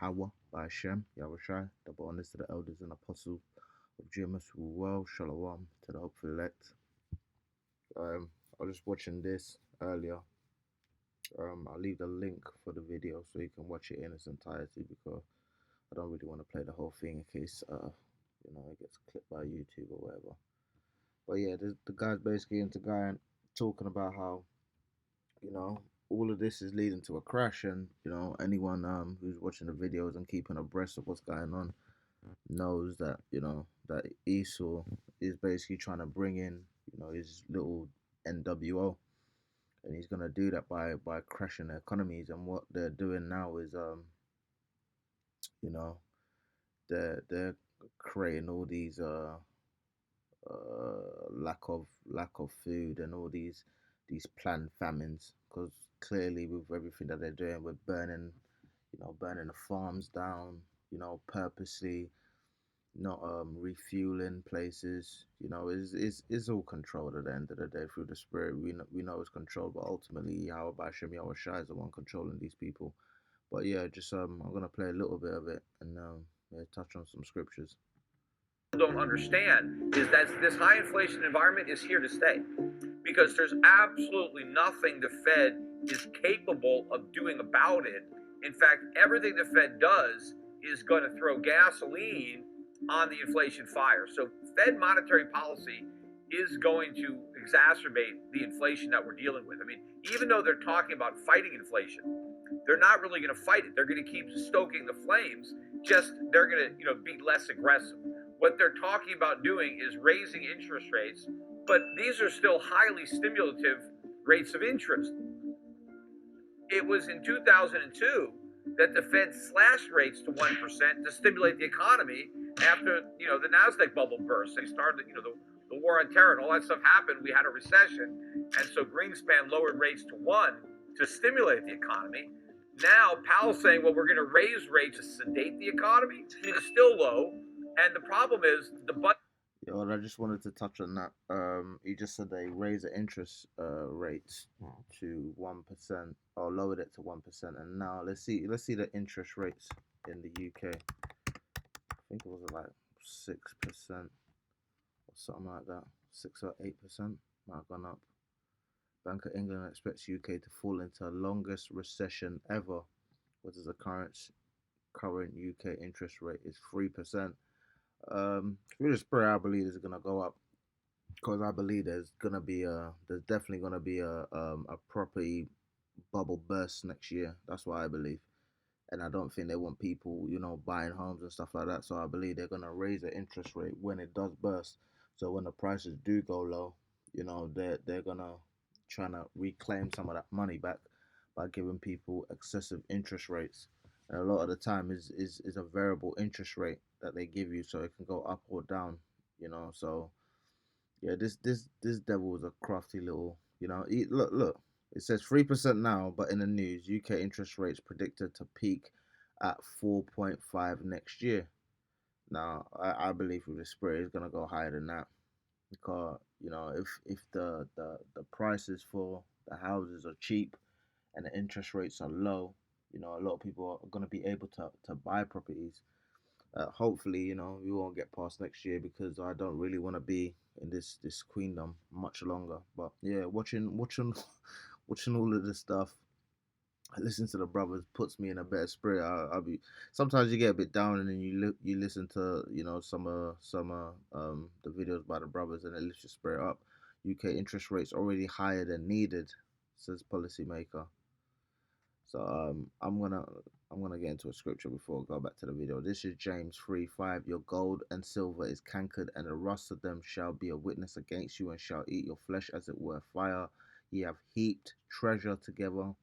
Hawa by Hashem, Yahushai, double honors to the elders and apostles of Jimus who well, Shalom to the hopeful elect. I was just watching this earlier. I'll leave the link for the video so you can watch it in its entirety because I don't really want to play the whole thing in case it gets clipped by YouTube or whatever. But yeah, the guy's basically into guy talking about how you know all of this is leading to a crash, and anyone who's watching the videos and keeping abreast of what's going on knows that that Esau is basically trying to bring in his little NWO, and he's gonna do that by crashing the economies. And what they're doing now is you know they're creating all these lack of food and all these planned famines, because clearly with everything that they're doing, we're burning the farms down, purposely not refueling places. Is all controlled at the end of the day through the spirit. We know it's controlled, but ultimately Yahweh Hashem Yahweh Shai is the one controlling these people. But yeah, just I'm gonna play a little bit of it and yeah, touch on some scriptures. Don't understand is that this high inflation environment is here to stay, because there's absolutely nothing the Fed is capable of doing about it. In fact, everything the Fed does is going to throw gasoline on the inflation fire. So Fed monetary policy is going to exacerbate the inflation that we're dealing with. I mean, even though they're talking about fighting inflation, they're not really going to fight it. They're going to keep stoking the flames. Just they're going to, be less aggressive. What they're talking about doing is raising interest rates, but these are still highly stimulative rates of interest. It was in 2002 that the Fed slashed rates to 1% to stimulate the economy after, the Nasdaq bubble burst. They started, the war on terror and all that stuff happened. We had a recession, and so Greenspan lowered rates to 1 to stimulate the economy. Now Powell's saying, well, we're going to raise rates to sedate the economy. It's still low, and the problem is the budget. Yo, I just wanted to touch on that. He just said they raised the interest rates to 1%, or lowered it to 1%, and now let's see the interest rates in the UK. I think it was like 6% or something like that, 6 or 8% might have gone up. Bank of England expects UK to fall into the longest recession ever. What is the current UK interest rate? Is 3%. Through the spirit, I believe is gonna go up because I believe there's definitely gonna be a property bubble burst next year. That's what I believe, and I don't think they want people buying homes and stuff like that. So I believe they're gonna raise the interest rate when it does burst. So when the prices do go low, they're gonna try to reclaim some of that money back by giving people excessive interest rates. And a lot of the time is a variable interest rate that they give you, so it can go up or down. So yeah, this devil is a crafty little. Look. It says 3% now, but in the news, UK interest rates predicted to peak at 4.5 next year. Now, I believe with the spirit is gonna go higher than that, because if the prices for the houses are cheap and the interest rates are low, a lot of people are gonna be able to buy properties. Hopefully, we won't get past next year because I don't really want to be in this queendom much longer. But yeah, watching all of this stuff, listen to the brothers puts me in a better spirit. I'll be sometimes you get a bit down and then you listen to some the videos by the brothers and it lifts your spirit up. UK interest rates already higher than needed, says policymaker. So I'm gonna get into a scripture before I go back to the video. This is James 3:5. Your gold and silver is cankered, and the rust of them shall be a witness against you, and shall eat your flesh as it were fire. Ye have heaped treasure together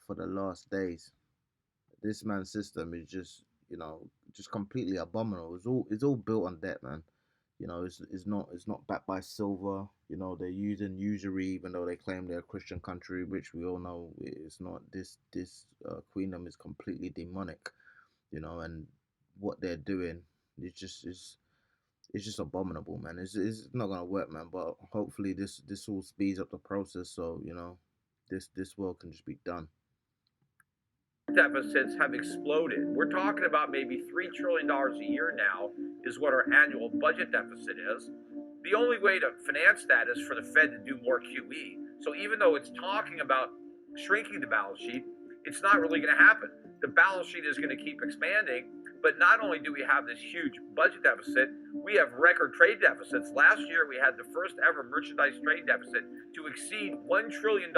for the last days. This man's system is just completely abominable. It's all built on debt, man. It's not backed by silver. They're using usury, even though they claim they're a Christian country, which we all know it's not. This queendom is completely demonic. And what they're doing is just abominable, man. It's not gonna work, man. But hopefully this all speeds up the process, so this world can just be done. deficits have exploded. We're talking about maybe $3 trillion a year now is what our annual budget deficit is. The only way to finance that is for the Fed to do more QE. So even though it's talking about shrinking the balance sheet, it's not really going to happen. The balance sheet is going to keep expanding. But not only do we have this huge budget deficit, we have record trade deficits. Last year, we had the first ever merchandise trade deficit to exceed $1 trillion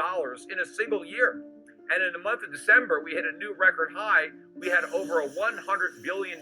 in a single year. And in the month of December, we hit a new record high. We had over a $100 billion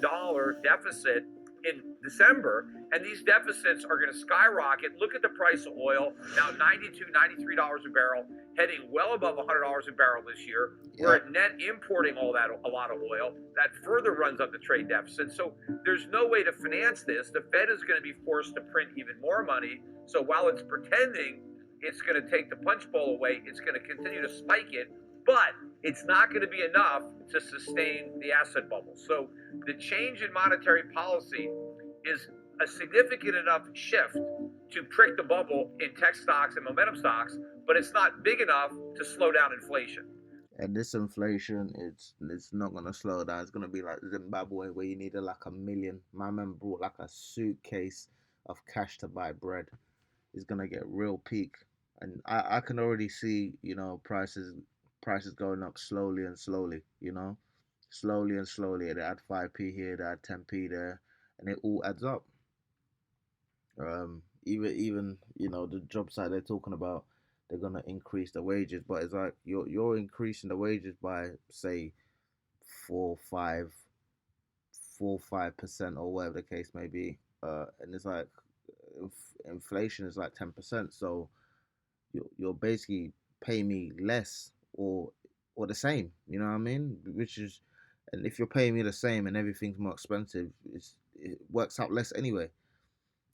deficit in December, and these deficits are going to skyrocket. Look at the price of oil, now $92, $93 a barrel, heading well above $100 a barrel this year. We're at net importing a lot of oil. That further runs up the trade deficit. So there's no way to finance this. The Fed is going to be forced to print even more money. So while it's pretending it's going to take the punch bowl away, it's going to continue to spike it, but it's not going to be enough to sustain the asset bubble. So the change in monetary policy is a significant enough shift to prick the bubble in tech stocks and momentum stocks, but it's not big enough to slow down inflation. And this inflation, it's not gonna slow down. It's gonna be like Zimbabwe, where you needed like a million. My man brought like a suitcase of cash to buy bread. It's gonna get real peak, and I can already see, prices going up slowly and slowly. Slowly and slowly. They add 5p here, they add 10p there, and it all adds up. Even the job site they're talking about, they're gonna increase the wages, but it's like you're increasing the wages by say four, five, 4, 5% or whatever the case may be. And it's like inflation is like 10%, so you're basically paying me less or the same. You know what I mean? Which is, and if you're paying me the same and everything's more expensive, it works out less anyway.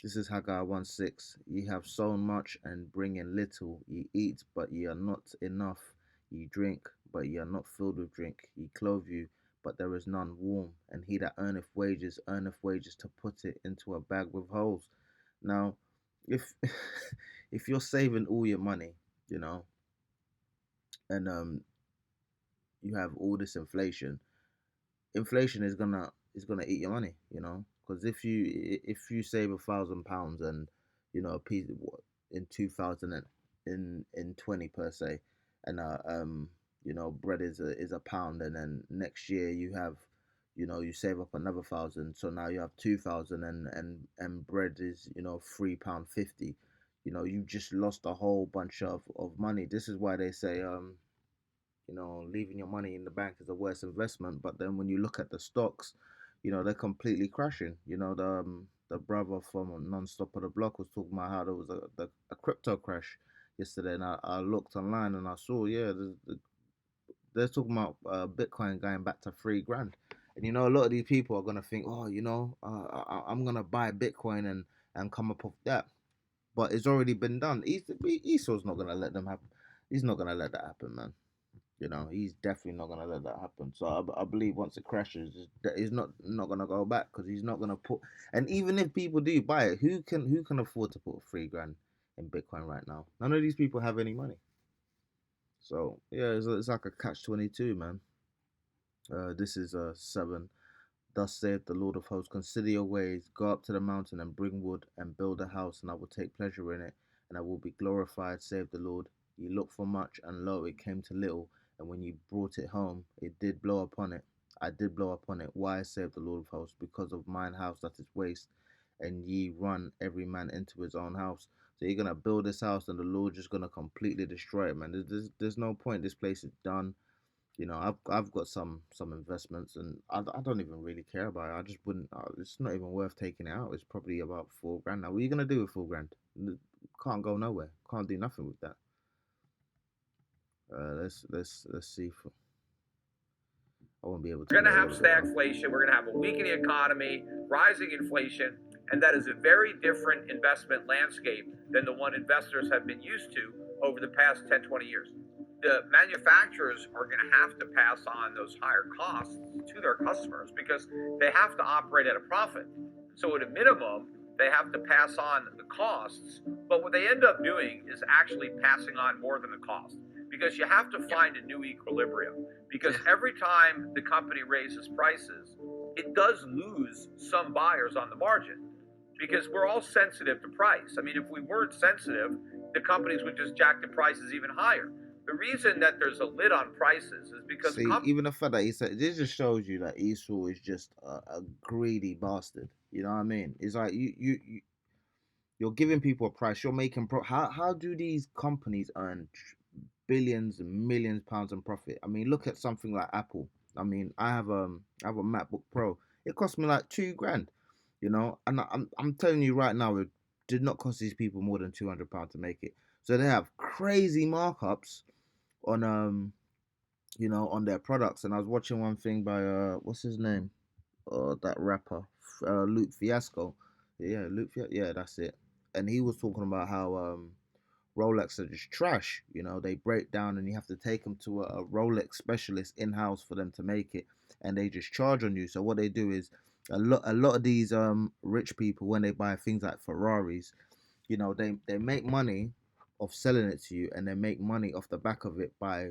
This is Haggai 1:6. Ye have sown much and bring in little. Ye eat, but ye are not enough. Ye drink, but ye are not filled with drink. Ye clothe you, but there is none warm. And he that earneth wages to put it into a bag with holes. Now, if if you're saving all your money, you know, and you have all this inflation is gonna eat your money, because if you save £1,000 and a piece in 2000 in 20 per se, and bread is a pound, and then next year you save up another 1,000, so now you have 2,000, and bread is £3.50. You just lost a whole bunch of money. This is why they say leaving your money in the bank is the worst investment. But then when you look at the stocks, they're completely crashing. The brother from Non-Stop of the Block was talking about how there was a crypto crash yesterday, and I looked online and I saw, they're talking about Bitcoin going back to 3 grand. And a lot of these people are gonna think, oh, I'm gonna buy Bitcoin and come up with that, but it's already been done. Esau's not gonna let them happen. He's not gonna let that happen, man. He's definitely not gonna let that happen. So I believe once it crashes, he's not gonna go back, because he's not gonna put. And even if people do buy it, who can afford to put 3 grand in Bitcoin right now? None of these people have any money. So yeah, it's like a catch-22, man. This is 7. Thus saith the Lord of hosts, consider your ways, go up to the mountain and bring wood and build a house, and I will take pleasure in it, and I will be glorified, saith the Lord. Ye looked for much, and lo, it came to little, and when you brought it home, it did blow upon it. I did blow upon it. Why, saith the Lord of hosts? Because of mine house that is waste, and ye run every man into his own house. So you're gonna build this house, and the Lord's just gonna completely destroy it, man. There's no point. This place is done. I've got some investments, and I don't even really care about it. I just wouldn't. It's not even worth taking it out. It's probably about 4 grand now. What are you gonna do with 4 grand? Can't go nowhere. Can't do nothing with that. Let's see. I won't be able to. We're going to have stagflation. We're going to have a weakening economy, rising inflation, and that is a very different investment landscape than the one investors have been used to over the past 10, 20 years. The manufacturers are going to have to pass on those higher costs to their customers because they have to operate at a profit. So at a minimum, they have to pass on the costs, but what they end up doing is actually passing on more than the cost, because you have to find a new equilibrium. because every time the company raises prices, it does lose some buyers on the margin because we're all sensitive to price. I mean, if we weren't sensitive, the companies would just jack the prices even higher. The reason that there's a lid on prices is because See, even the fact that he said this just shows you that Esau is just a greedy bastard. You know what I mean? It's like you're giving people a price. You're making How do these companies earn billions and millions pounds in profit? I mean, look at something like Apple. I mean, I have a MacBook Pro. It cost me like 2 grand. You know, and I'm telling you right now, it did not cost these people more than £200 to make it. So they have crazy markups on on their products. And I was watching one thing by what's his name? That rapper, Luke Fiasco. Yeah, yeah, that's it. And he was talking about how Rolex are just trash. You know, they break down and you have to take them to a Rolex specialist in house for them to make it, and they just charge on you. So what they do is a lot of these rich people, when they buy things like Ferraris, they make money off selling it to you, and they make money off the back of it by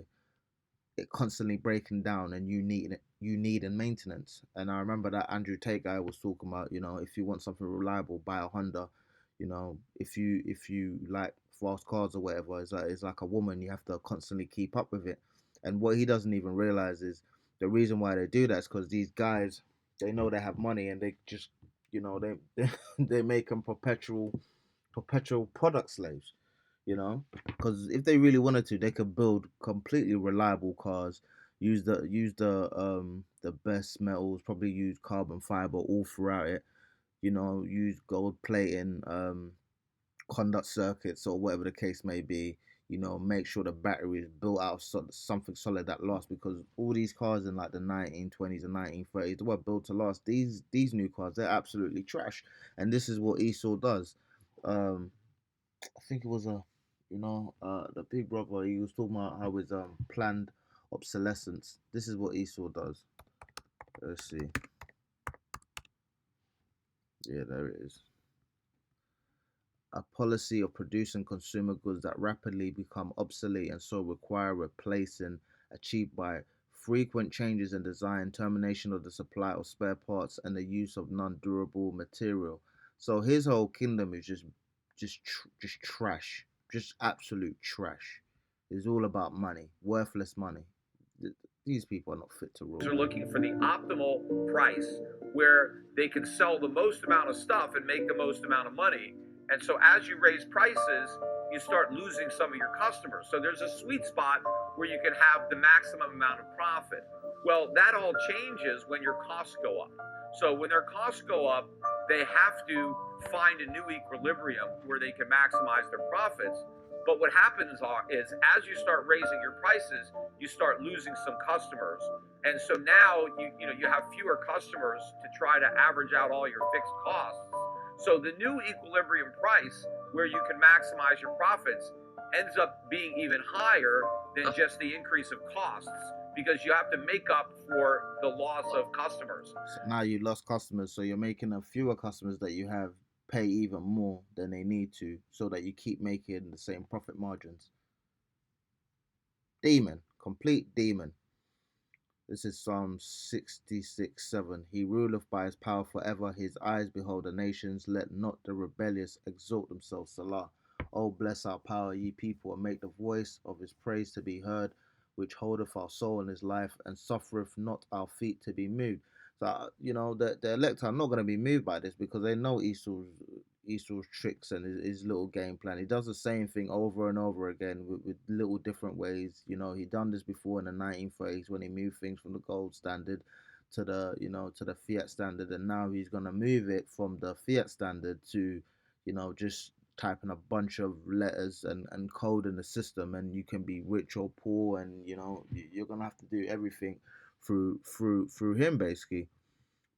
it constantly breaking down, and you need in maintenance. And I remember that Andrew Tate guy was talking about, if you want something reliable, buy a Honda. If you like fast cars or whatever, it's like a woman, you have to constantly keep up with it. And what he doesn't even realize is the reason why they do that is because these guys, they know they have money, and they just, they make them perpetual product slaves, because if they really wanted to, they could build completely reliable cars, use the best metals, probably use carbon fiber all throughout it, use gold plating, conduct circuits, or whatever the case may be. Make sure the battery is built out of something solid that lasts, because all these cars in like the 1920s and 1930s, they were built to last. These new cars, they're absolutely trash, and this is what Esau does. um I think it was the Big Brother. He was talking about how it's planned obsolescence. This is what Esau does. Let's see. Yeah, there it is. A policy of producing consumer goods that rapidly become obsolete and so require replacing, achieved by frequent changes in design, termination of the supply of spare parts, and the use of non-durable material. So his whole kingdom is just trash, just absolute trash. It's all about money, worthless money. These people are not fit to rule, Are man. looking for the optimal price where they can sell the most amount of stuff and make the most amount of money. And so as you raise prices, you start losing some of your customers. So there's a sweet spot where you can have the maximum amount of profit. Well, that all changes when your costs go up. So when their costs go up, they have to find a new equilibrium where they can maximize their profits. But what happens is as you start raising your prices, you start losing some customers, and so now you have fewer customers to try to average out all your fixed costs. So the new equilibrium price, where you can maximize your profits, ends up being even higher than just the increase of costs, because you have to make up for the loss of customers. So now you lost customers, so you're making a fewer customers that you have pay even more than they need to, so that you keep making the same profit margins. Demon, complete demon. This is Psalm 66:7. He ruleth by his power forever. His eyes behold the nations. Let not the rebellious exalt themselves. Salah. Oh, bless our power, ye people, and make the voice of his praise to be heard, which holdeth our soul in his life, and suffereth not our feet to be moved. So, the elect are not going to be moved by this, because they know Esau's tricks and his little game plan. He does the same thing over and over again with little different ways. He done this before in the 1930s, when he moved things from the gold standard to the fiat standard, and now he's gonna move it from the fiat standard to, just typing a bunch of letters and code in the system, and you can be rich or poor, and you're gonna have to do everything through him, basically.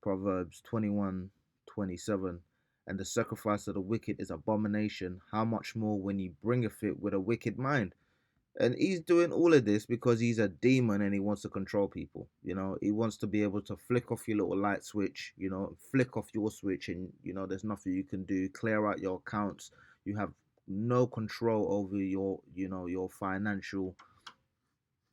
Proverbs 21:27. And the sacrifice of the wicked is abomination. How much more when he bringeth it with a wicked mind? And he's doing all of this because he's a demon, and he wants to control people. He wants to be able to flick off your little light switch, flick off your switch, and there's nothing you can do. Clear out your accounts. You have no control over your financial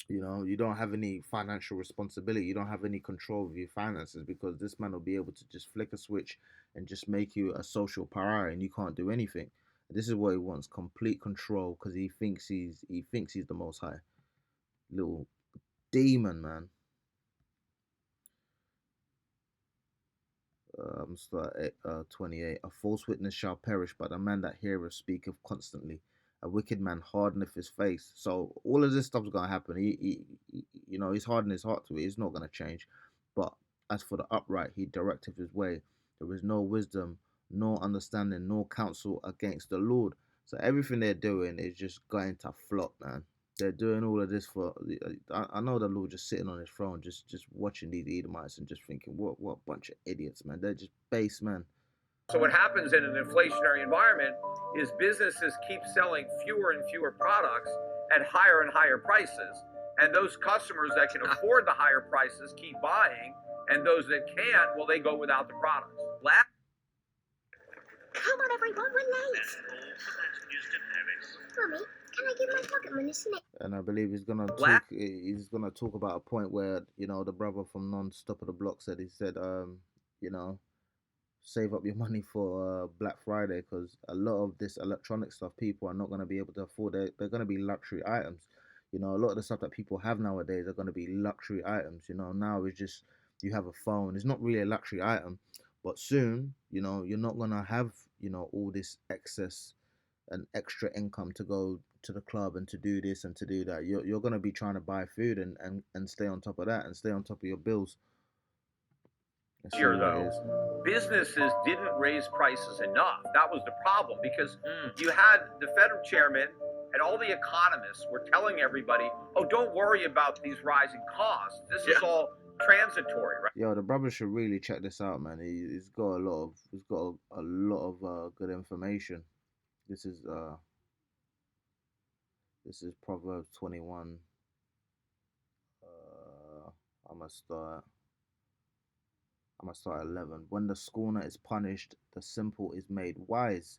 You know, you don't have any financial responsibility. You don't have any control of your finances because this man will be able to just flick a switch and just make you a social pariah, and you can't do anything. This is what he wants: complete control, because he thinks he's the most high. Little demon, man. Start at 28. A false witness shall perish, but the man that heareth speaketh constantly. A wicked man hardeneth his face. So all of this stuff's gonna happen. He's hardening his heart to it. It's not gonna change. But as for the upright, he directeth his way. There is no wisdom, nor understanding, nor counsel against the Lord. So everything they're doing is just going to flop, man. They're doing all of this for. I know the Lord just sitting on his throne, just watching these Edomites and just thinking, what bunch of idiots, man. They're just base, man. So what happens in an inflationary environment is businesses keep selling fewer and fewer products at higher and higher prices, and those customers that can afford the higher prices keep buying, and those that can't, well, they go without the products. Come on, everyone, we're late. Mummy, can I give my pocket money snake? And I believe he's gonna talk about a point where the brother from Non-Stop of the Block said you know save up your money for Black Friday, because a lot of this electronic stuff people are not going to be able to afford. They're going to be luxury items. A lot of the stuff that people have nowadays are going to be luxury items. Now it's just you have a phone. It's not really a luxury item, but soon, you're not going to have all this excess and extra income to go to the club and to do this and to do that. You're going to be trying to buy food and stay on top of that and stay on top of your bills. Let's see Year what it is. though, businesses didn't raise prices enough. That was the problem because you had the federal chairman and all the economists were telling everybody, "Oh, don't worry about these rising costs. This is all transitory, right?" Yo, the brother should really check this out, man. He's got a lot of good information. This is uh this is Proverbs 21. Uh, I'm gonna start. I'm gonna start at 11. When the scorner is punished, the simple is made wise,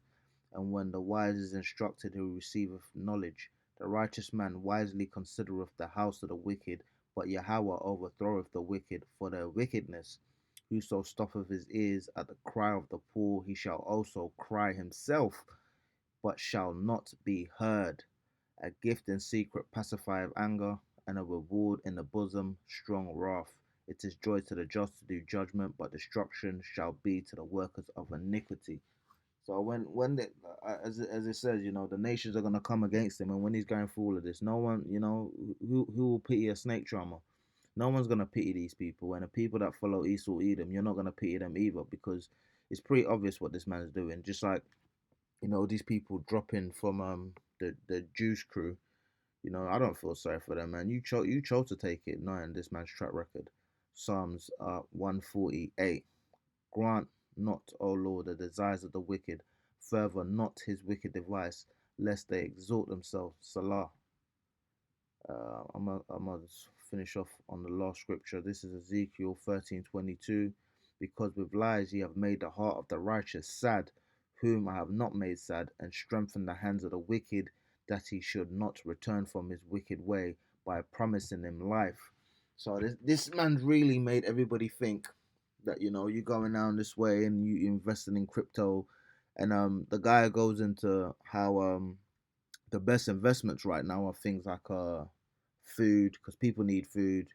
and when the wise is instructed, he receiveth knowledge. The righteous man wisely considereth the house of the wicked, but Yahweh overthroweth the wicked for their wickedness. Whoso stoppeth his ears at the cry of the poor, he shall also cry himself, but shall not be heard. A gift in secret pacifieth anger, and a reward in the bosom strong wrath. It is joy to the just to do judgment, but destruction shall be to the workers of iniquity. So as it says, the nations are gonna come against him, and when he's going through all of this, no one, who will pity a snake charmer? No one's gonna pity these people, and the people that follow Esau Edom, you're not gonna pity them either, because it's pretty obvious what this man's doing. Just like these people dropping from the Juice crew. I don't feel sorry for them, man. You chose to take it, knowing this man's track record. Psalms 148. Grant not, O Lord, the desires of the wicked, further not his wicked device, lest they exalt themselves. Salah. I'm gonna finish off on the last scripture. This is Ezekiel 13:22. Because with lies ye have made the heart of the righteous sad, whom I have not made sad, and strengthened the hands of the wicked, that he should not return from his wicked way, by promising him life. So this man really made everybody think that you're going down this way and you investing in crypto, and the guy goes into how the best investments right now are things like food, because people need food,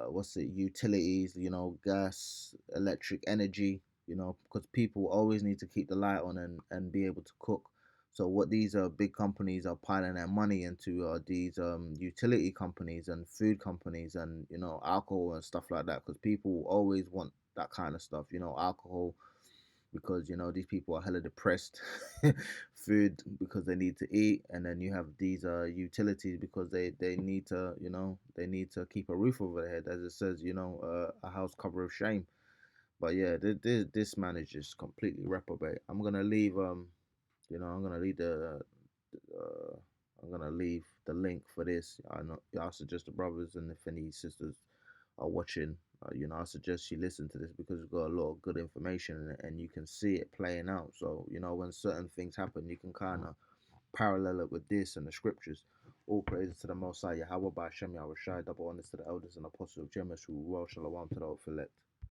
what's it, utilities, gas, electric energy, because people always need to keep the light on and be able to cook. So what these big companies are piling their money into are these utility companies and food companies, and alcohol and stuff like that, because people always want that kind of stuff, alcohol, because these people are hella depressed. Food because they need to eat, and then you have these utilities because they need to keep a roof over their head, as it says, a house cover of shame. But yeah, this man is just completely reprobate. I'm gonna leave uh, I'm gonna leave the link for this. I suggest the brothers, and if any sisters are watching, I suggest you listen to this, because it's got a lot of good information in it, and you can see it playing out. So when certain things happen, you can kind of parallel it with this and the scriptures. All praises to the Most High, Yahweh by Hashem Yahweh Shai, double honors to the elders and apostles of Jemus, who well shalom to the oath elect.